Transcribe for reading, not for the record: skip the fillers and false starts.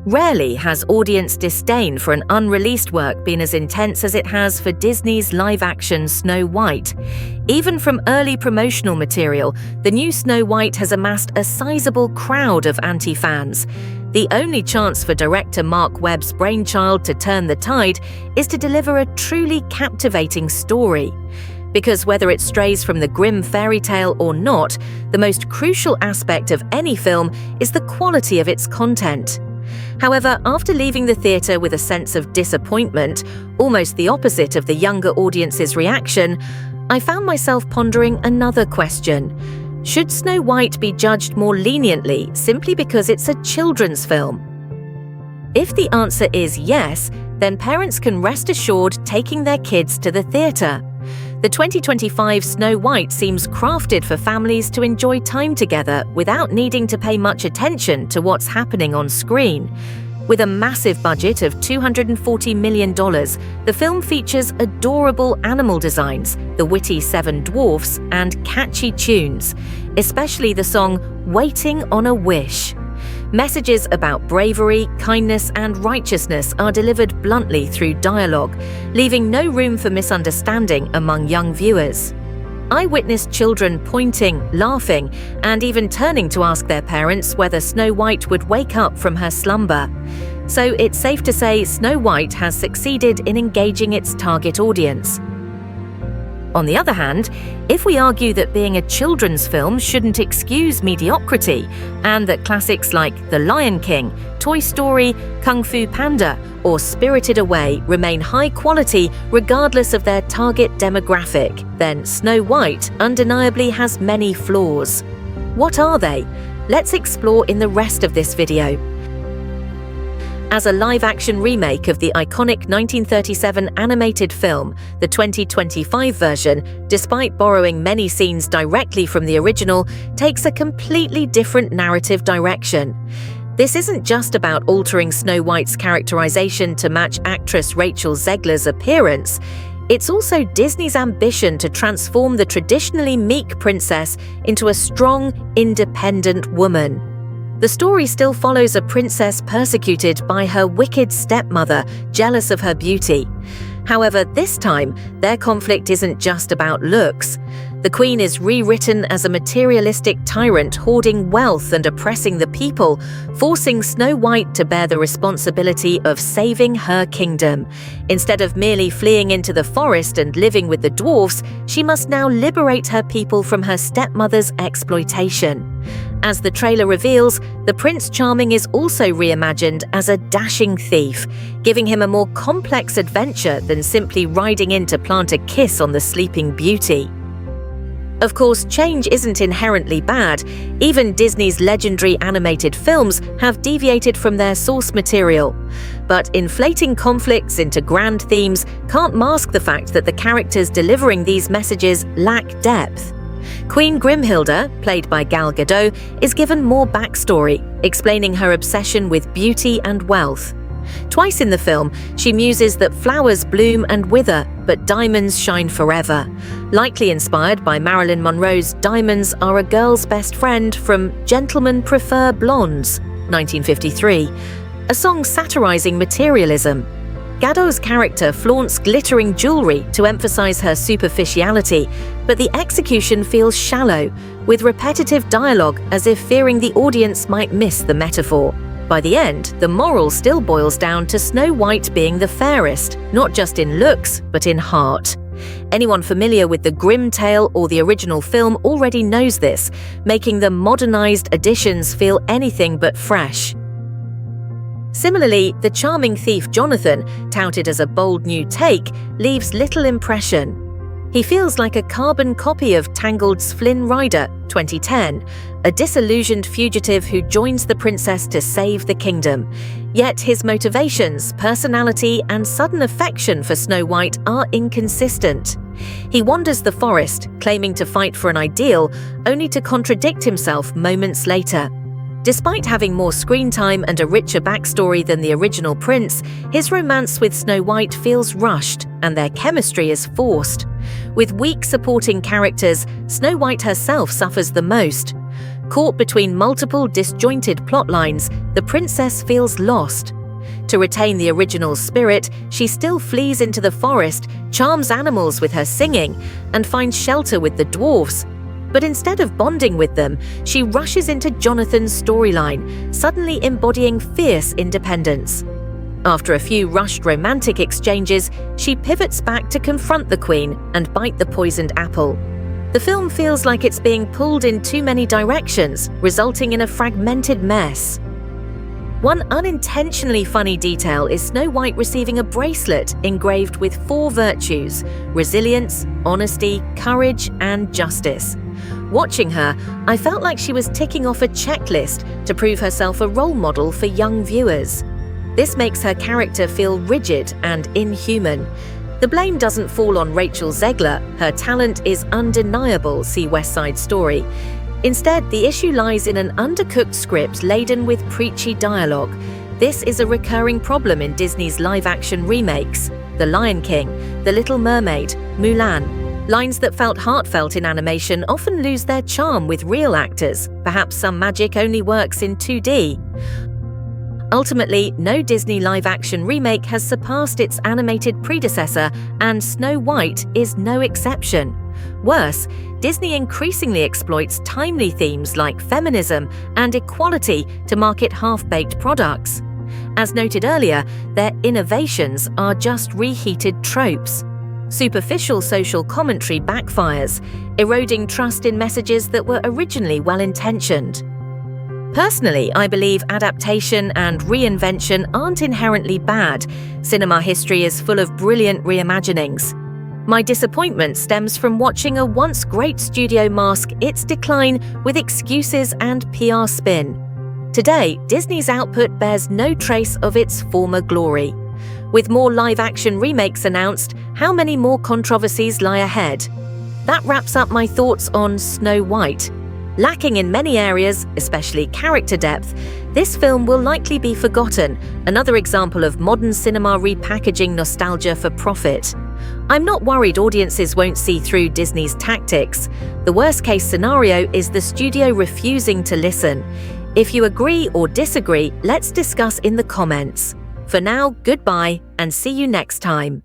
Rarely has audience disdain for an unreleased work been as intense as it has for Disney's live-action Snow White. Even from early promotional material, the new Snow White has amassed a sizable crowd of anti-fans. The only chance for director Mark Webb's brainchild to turn the tide is to deliver a truly captivating story. Because whether it strays from the grim fairy tale or not, the most crucial aspect of any film is the quality of its content. However, after leaving the theatre with a sense of disappointment, almost the opposite of the younger audience's reaction, I found myself pondering another question. Should Snow White be judged more leniently simply because it's a children's film? If the answer is yes, then parents can rest assured taking their kids to the theatre. The 2025 Snow White seems crafted for families to enjoy time together without needing to pay much attention to what's happening on screen. With a massive budget of $240 million, the film features adorable animal designs, the witty Seven Dwarfs, and catchy tunes, especially the song "Waiting on a Wish." Messages about bravery, kindness, and righteousness are delivered bluntly through dialogue, leaving no room for misunderstanding among young viewers. I witnessed children pointing, laughing, and even turning to ask their parents whether Snow White would wake up from her slumber. So it's safe to say Snow White has succeeded in engaging its target audience. On the other hand, if we argue that being a children's film shouldn't excuse mediocrity, and that classics like The Lion King, Toy Story, Kung Fu Panda, or Spirited Away remain high quality regardless of their target demographic, then Snow White undeniably has many flaws. What are they? Let's explore in the rest of this video. As a live-action remake of the iconic 1937 animated film, the 2025 version, despite borrowing many scenes directly from the original, takes a completely different narrative direction. This isn't just about altering Snow White's characterization to match actress Rachel Zegler's appearance. It's also Disney's ambition to transform the traditionally meek princess into a strong, independent woman. The story still follows a princess persecuted by her wicked stepmother, jealous of her beauty. However, this time, their conflict isn't just about looks. The queen is rewritten as a materialistic tyrant hoarding wealth and oppressing the people, forcing Snow White to bear the responsibility of saving her kingdom. Instead of merely fleeing into the forest and living with the dwarfs, she must now liberate her people from her stepmother's exploitation. As the trailer reveals, the Prince Charming is also reimagined as a dashing thief, giving him a more complex adventure than simply riding in to plant a kiss on the sleeping beauty. Of course, change isn't inherently bad. Even Disney's legendary animated films have deviated from their source material. But inflating conflicts into grand themes can't mask the fact that the characters delivering these messages lack depth. Queen Grimhilda, played by Gal Gadot, is given more backstory, explaining her obsession with beauty and wealth. Twice in the film, she muses that flowers bloom and wither, but diamonds shine forever, likely inspired by Marilyn Monroe's "Diamonds Are a Girl's Best Friend" from Gentlemen Prefer Blondes, 1953, a song satirizing materialism. Gadot's character flaunts glittering jewelry to emphasize her superficiality, but the execution feels shallow, with repetitive dialogue as if fearing the audience might miss the metaphor. By the end, the moral still boils down to Snow White being the fairest, not just in looks, but in heart. Anyone familiar with the grim tale or the original film already knows this, making the modernized additions feel anything but fresh. Similarly, the charming thief Jonathan, touted as a bold new take, leaves little impression. He feels like a carbon copy of Tangled's Flynn Rider, 2010, a disillusioned fugitive who joins the princess to save the kingdom. Yet his motivations, personality, and sudden affection for Snow White are inconsistent. He wanders the forest, claiming to fight for an ideal, only to contradict himself moments later. Despite having more screen time and a richer backstory than the original prince, his romance with Snow White feels rushed, and their chemistry is forced. With weak supporting characters, Snow White herself suffers the most. Caught between multiple disjointed plot lines, the princess feels lost. To retain the original spirit, she still flees into the forest, charms animals with her singing, and finds shelter with the dwarfs. But instead of bonding with them, she rushes into Jonathan's storyline, suddenly embodying fierce independence. After a few rushed romantic exchanges, she pivots back to confront the queen and bite the poisoned apple. The film feels like it's being pulled in too many directions, resulting in a fragmented mess. One unintentionally funny detail is Snow White receiving a bracelet engraved with 4 virtues: resilience, honesty, courage, and justice. Watching her, I felt like she was ticking off a checklist to prove herself a role model for young viewers. This makes her character feel rigid and inhuman. The blame doesn't fall on Rachel Zegler. Her talent is undeniable, see West Side Story. Instead, the issue lies in an undercooked script laden with preachy dialogue. This is a recurring problem in Disney's live-action remakes: The Lion King, The Little Mermaid, Mulan. Lines that felt heartfelt in animation often lose their charm with real actors. Perhaps some magic only works in 2D. Ultimately, no Disney live-action remake has surpassed its animated predecessor, and Snow White is no exception. Worse, Disney increasingly exploits timely themes like feminism and equality to market half-baked products. As noted earlier, their innovations are just reheated tropes. Superficial social commentary backfires, eroding trust in messages that were originally well-intentioned. Personally, I believe adaptation and reinvention aren't inherently bad. Cinema history is full of brilliant reimaginings. My disappointment stems from watching a once great studio mask its decline with excuses and PR spin. Today, Disney's output bears no trace of its former glory. With more live-action remakes announced, how many more controversies lie ahead? That wraps up my thoughts on Snow White. Lacking in many areas, especially character depth, this film will likely be forgotten, another example of modern cinema repackaging nostalgia for profit. I'm not worried audiences won't see through Disney's tactics. The worst-case scenario is the studio refusing to listen. If you agree or disagree, let's discuss in the comments. For now, goodbye and see you next time.